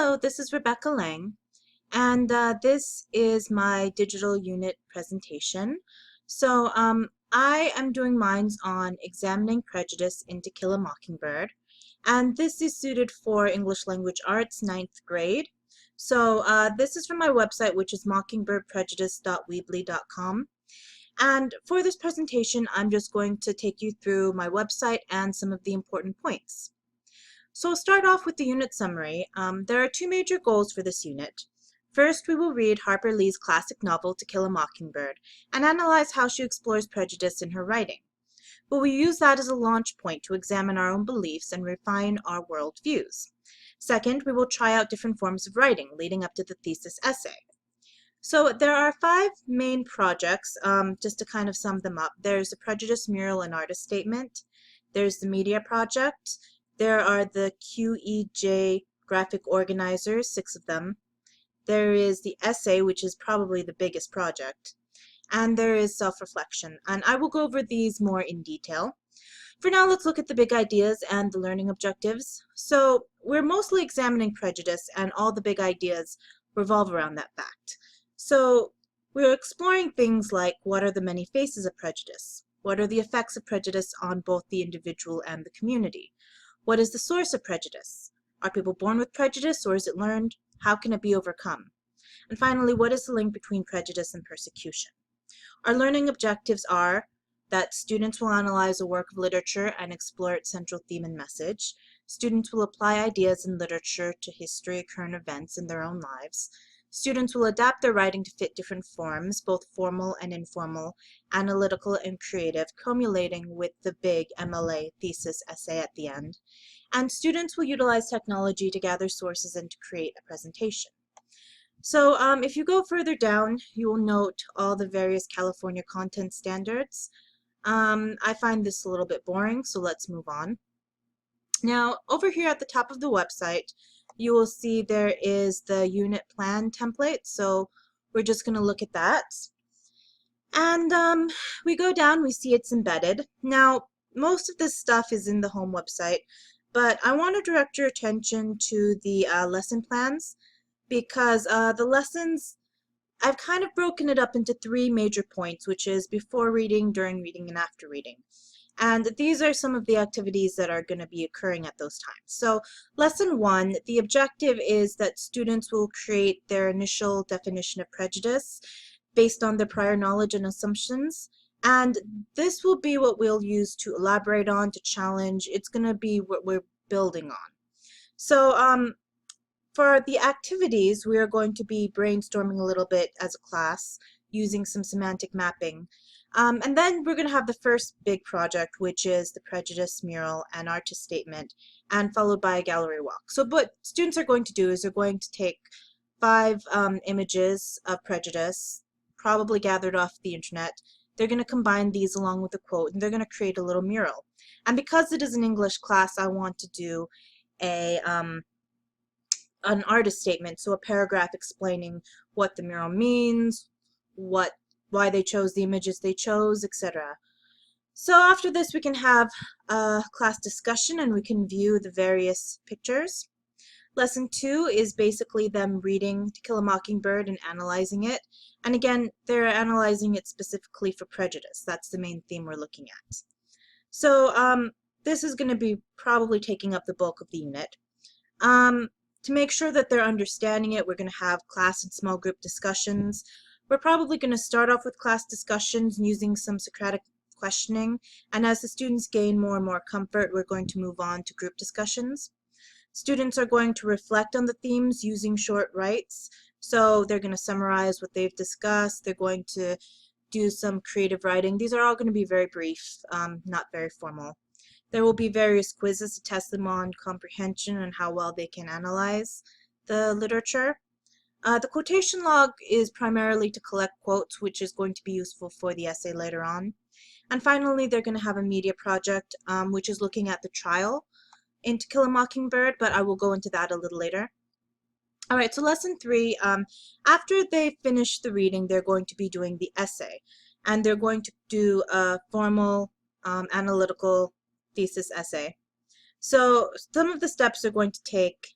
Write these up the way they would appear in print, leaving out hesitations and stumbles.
Hello, this is Rebecca Lang, and this is my digital unit presentation. I am doing mine on examining prejudice in To Kill a Mockingbird, and this is suited for English Language Arts 9th grade. This is from my website, which is mockingbirdprejudice.weebly.com. And for this presentation, I'm just going to take you through my website and some of the important points. So I'll start off with the unit summary. There are two major goals for this unit. First, we will read Harper Lee's classic novel To Kill a Mockingbird and analyze how she explores prejudice in her writing. But we use that as a launch point to examine our own beliefs and refine our world views. Second, we will try out different forms of writing leading up to the thesis essay. So there are 5 main projects, just to kind of sum them up. There's the prejudice mural and artist statement. There's the media project. There are the QEJ graphic organizers, 6 of them. There is the essay, which is probably the biggest project. And there is self-reflection. And I will go over these more in detail. For now, let's look at the big ideas and the learning objectives. So we're mostly examining prejudice, and all the big ideas revolve around that fact. So we're exploring things like, what are the many faces of prejudice? What are the effects of prejudice on both the individual and the community? What is the source of prejudice? Are people born with prejudice, or is it learned? How can it be overcome? And finally, what is the link between prejudice and persecution? Our learning objectives are that students will analyze a work of literature and explore its central theme and message. Students will apply ideas in literature to history, current events in their own lives. Students will adapt their writing to fit different forms, both formal and informal, analytical and creative, culminating with the big MLA thesis essay at the end. And students will utilize technology to gather sources and to create a presentation. So if you go further down, you will note all the various California content standards. I find this a little bit boring, so let's move on. Now, over here at the top of the website, you will see there is the unit plan template, so we're just going to look at that. And we go down, we see it's embedded. Now, most of this stuff is in the home website, but I want to direct your attention to the lesson plans, because the lessons, I've kind of broken it up into 3 major points, which is before reading, during reading, and after reading. And these are some of the activities that are going to be occurring at those times. So lesson 1, the objective is that students will create their initial definition of prejudice based on their prior knowledge and assumptions. And this will be what we'll use to elaborate on, to challenge. It's going to be what we're building on. So for the activities, we are going to be brainstorming a little bit as a class using some semantic mapping. And then we're going to have the first big project, which is the prejudice mural and artist statement, and followed by a gallery walk. So what students are going to do is they're going to take 5 images of prejudice, probably gathered off the internet. They're going to combine these along with a quote, and they're going to create a little mural. And because it is an English class, I want to do an artist statement, so a paragraph explaining what the mural means, why they chose the images they chose, etc. So after this, we can have a class discussion and we can view the various pictures. Lesson 2 is basically them reading To Kill a Mockingbird and analyzing it. And again, they're analyzing it specifically for prejudice. That's the main theme we're looking at. So this is going to be probably taking up the bulk of the unit. To make sure that they're understanding it, we're going to have class and small group discussions. We're probably going to start off with class discussions using some Socratic questioning, and as the students gain more and more comfort, we're going to move on to group discussions. Students are going to reflect on the themes using short writes, so they're going to summarize what they've discussed. They're going to do some creative writing. These are all going to be very brief, not very formal. There will be various quizzes to test them on comprehension and how well they can analyze the literature. The quotation log is primarily to collect quotes, which is going to be useful for the essay later on. And finally, they're going to have a media project, which is looking at the trial in To Kill a Mockingbird, but I will go into that a little later. All right, so lesson 3, after they finish the reading, they're going to be doing the essay, and they're going to do a formal analytical thesis essay. So some of the steps they're going to take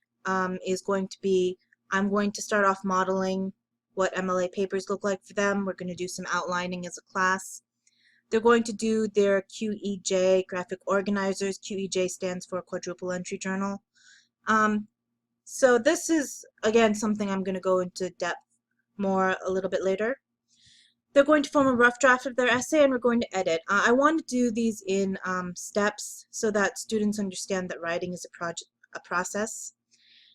is going to be, I'm going to start off modeling what MLA papers look like for them. We're going to do some outlining as a class. They're going to do their QEJ, graphic organizers. QEJ stands for Quadruple Entry Journal. So this is, again, something I'm going to go into depth more a little bit later. They're going to form a rough draft of their essay, and we're going to edit. I want to do these in steps so that students understand that writing is a process.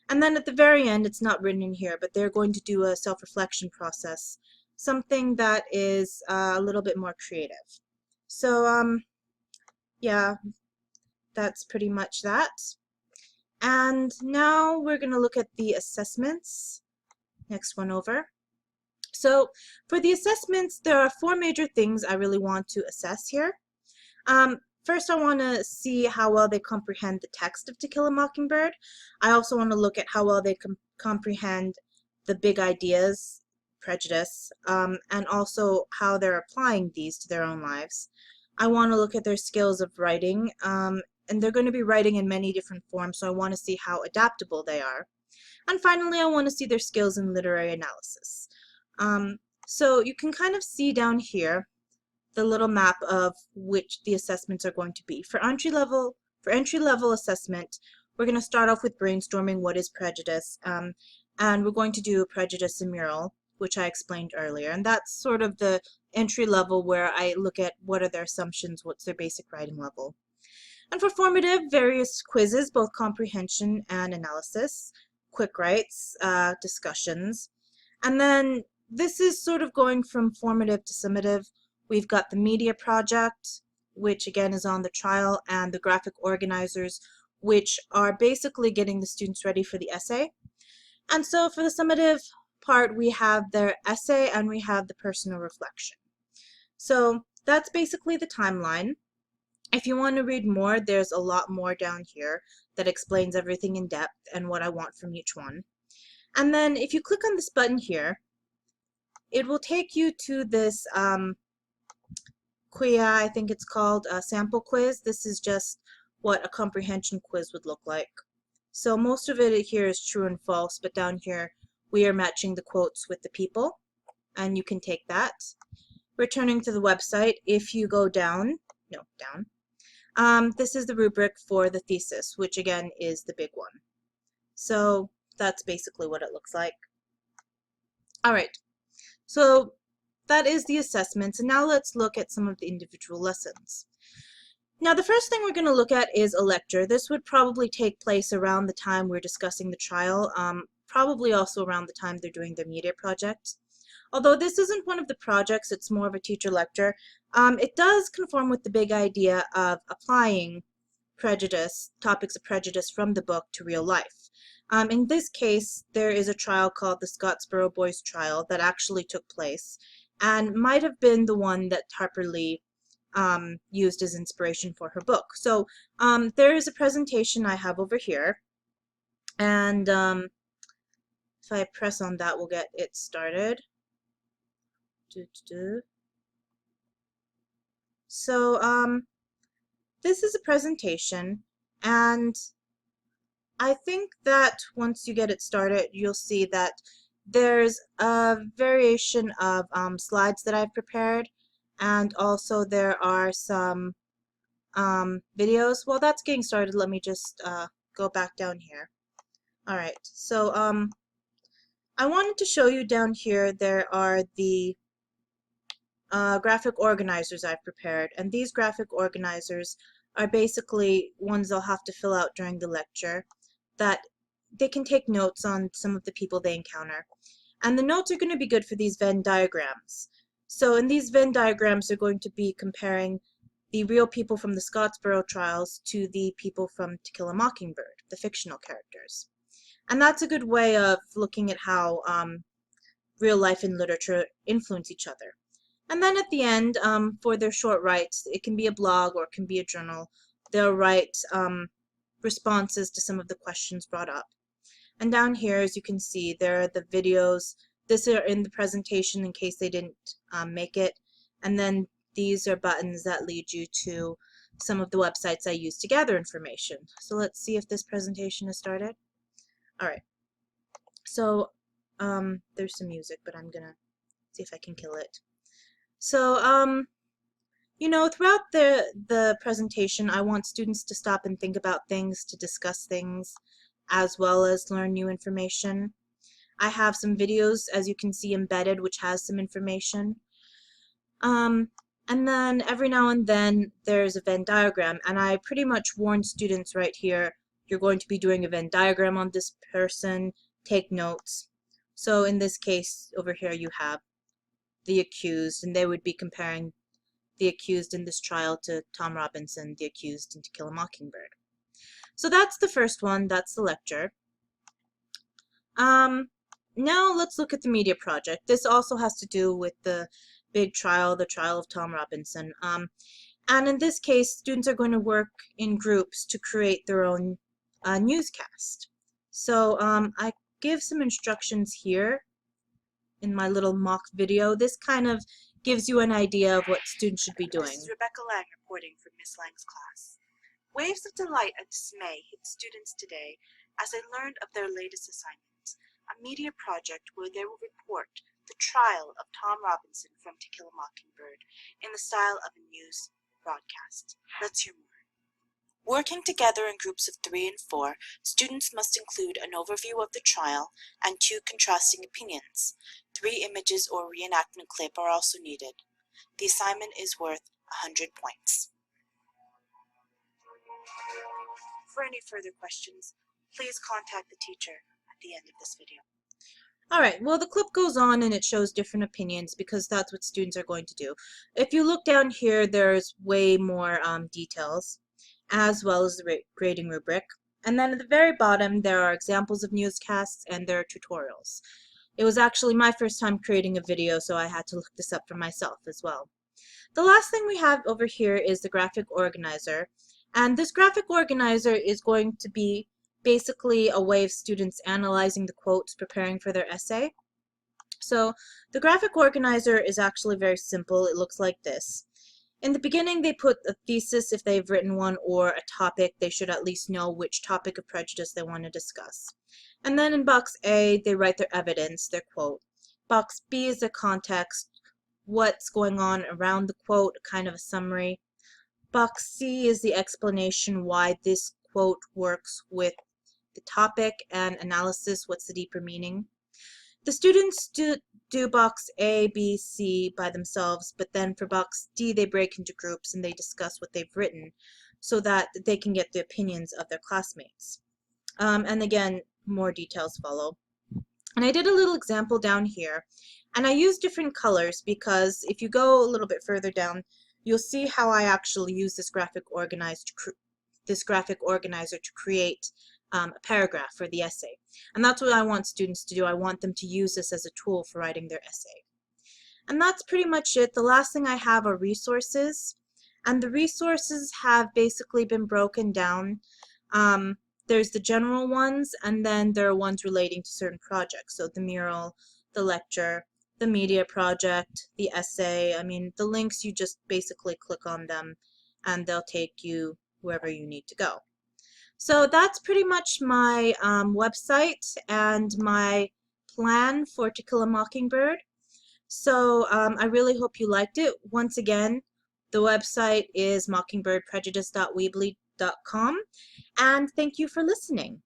And then at the very end, it's not written in here, but they're going to do a self-reflection process, something that is a little bit more creative. So yeah, that's pretty much that. And now we're going to look at the assessments. Next one over. So for the assessments, there are 4 major things I really want to assess here. First, I want to see how well they comprehend the text of To Kill a Mockingbird. I also want to look at how well they comprehend the big ideas, prejudice, and also how they're applying these to their own lives. I want to look at their skills of writing, and they're going to be writing in many different forms, so I want to see how adaptable they are. And finally, I want to see their skills in literary analysis. So you can kind of see down here the little map of which the assessments are going to be. For entry level assessment, we're going to start off with brainstorming what is prejudice, and we're going to do a prejudice mural, which I explained earlier, and that's sort of the entry level where I look at what are their assumptions, what's their basic writing level. And for formative, various quizzes, both comprehension and analysis, quick writes, discussions, and then this is sort of going from formative to summative. We've got the media project, which again is on the trial, and the graphic organizers, which are basically getting the students ready for the essay. And so for the summative part, we have their essay and we have the personal reflection. So that's basically the timeline. If you want to read more, there's a lot more down here that explains everything in depth and what I want from each one. And then if you click on this button here, it will take you to this QIA, I think it's called, a sample quiz. This is just what a comprehension quiz would look like. So most of it here is true and false, but down here we are matching the quotes with the people, and you can take that. Returning to the website, if you go down, this is the rubric for the thesis, which again is the big one. So that's basically what it looks like. All right, so that is the assessments, and now let's look at some of the individual lessons. Now the first thing we're going to look at is a lecture. This would probably take place around the time we're discussing the trial, probably also around the time they're doing their media project. Although this isn't one of the projects, it's more of a teacher lecture, it does conform with the big idea of applying prejudice, topics of prejudice from the book to real life. In this case, there is a trial called the Scottsboro Boys trial that actually took place and might have been the one that Harper Lee used as inspiration for her book. So there is a presentation I have over here, and if I press on that, we'll get it started. So this is a presentation, and I think that once you get it started, you'll see that there's a variation of slides that I've prepared, and also there are some videos. While that's getting started, let me just go back down here. Alright, so I wanted to show you down here there are the graphic organizers I've prepared, and these graphic organizers are basically ones they'll have to fill out during the lecture that they can take notes on some of the people they encounter. And the notes are going to be good for these Venn diagrams. So in these Venn diagrams, they're going to be comparing the real people from the Scottsboro trials to the people from To Kill a Mockingbird, the fictional characters. And that's a good way of looking at how real life and literature influence each other. And then at the end, for their short writes, it can be a blog or it can be a journal, they'll write responses to some of the questions brought up. And down here, as you can see, there are the videos. This are in the presentation in case they didn't make it. And then these are buttons that lead you to some of the websites I use to gather information. So let's see if this presentation has started. All right. So there's some music, but I'm gonna see if I can kill it. So you know, throughout the presentation, I want students to stop and think about things, to discuss things, as well as learn new information. I have some videos, as you can see, embedded, which has some information. Um, and then every now and then there's a Venn diagram, and I pretty much warn students right here, you're going to be doing a Venn diagram on this person, take notes. So in this case over here you have the accused, and they would be comparing the accused in this trial to Tom Robinson, the accused in To Kill a Mockingbird. So that's the first one, that's the lecture. Now let's look at the media project. This also has to do with the big trial, the trial of Tom Robinson. And in this case, students are going to work in groups to create their own newscast. So I give some instructions here in my little mock video. This kind of gives you an idea of what students should be doing. This is Rebecca Lang reporting from Miss Lang's class. Waves of delight and dismay hit students today as they learned of their latest assignment, a media project where they will report the trial of Tom Robinson from To Kill a Mockingbird in the style of a news broadcast. Let's hear more. Working together in groups of 3 and 4, students must include an overview of the trial and 2 contrasting opinions. 3 images or reenactment clip are also needed. The assignment is worth 100 points. For any further questions, please contact the teacher at the end of this video. Alright, well the clip goes on and it shows different opinions because that's what students are going to do. If you look down here, there's way more details, as well as the grading rubric. And then at the very bottom, there are examples of newscasts and there are tutorials. It was actually my first time creating a video, so I had to look this up for myself as well. The last thing we have over here is the graphic organizer. And this graphic organizer is going to be basically a way of students analyzing the quotes, preparing for their essay. So the graphic organizer is actually very simple. It looks like this. In the beginning, they put a thesis if they've written one, or a topic. They should at least know which topic of prejudice they want to discuss. And then in box A, they write their evidence, their quote. Box B is the context, what's going on around the quote, kind of a summary. Box C is the explanation why this quote works with the topic, and analysis, what's the deeper meaning. The students do box A, B, C by themselves, but then for box D they break into groups and they discuss what they've written so that they can get the opinions of their classmates. And again, more details follow. And I did a little example down here, and I used different colors because if you go a little bit further down, you'll see how I actually use this graphic organizer to create a paragraph for the essay. And that's what I want students to do. I want them to use this as a tool for writing their essay. And that's pretty much it. The last thing I have are resources. And the resources have basically been broken down. There's the general ones, and then there are ones relating to certain projects. So the mural, the lecture, the media project, the essay. I mean, the links, you just basically click on them and they'll take you wherever you need to go. So that's pretty much my website and my plan for To Kill a Mockingbird. So I really hope you liked it. Once again, the website is mockingbirdprejudice.weebly.com, and thank you for listening.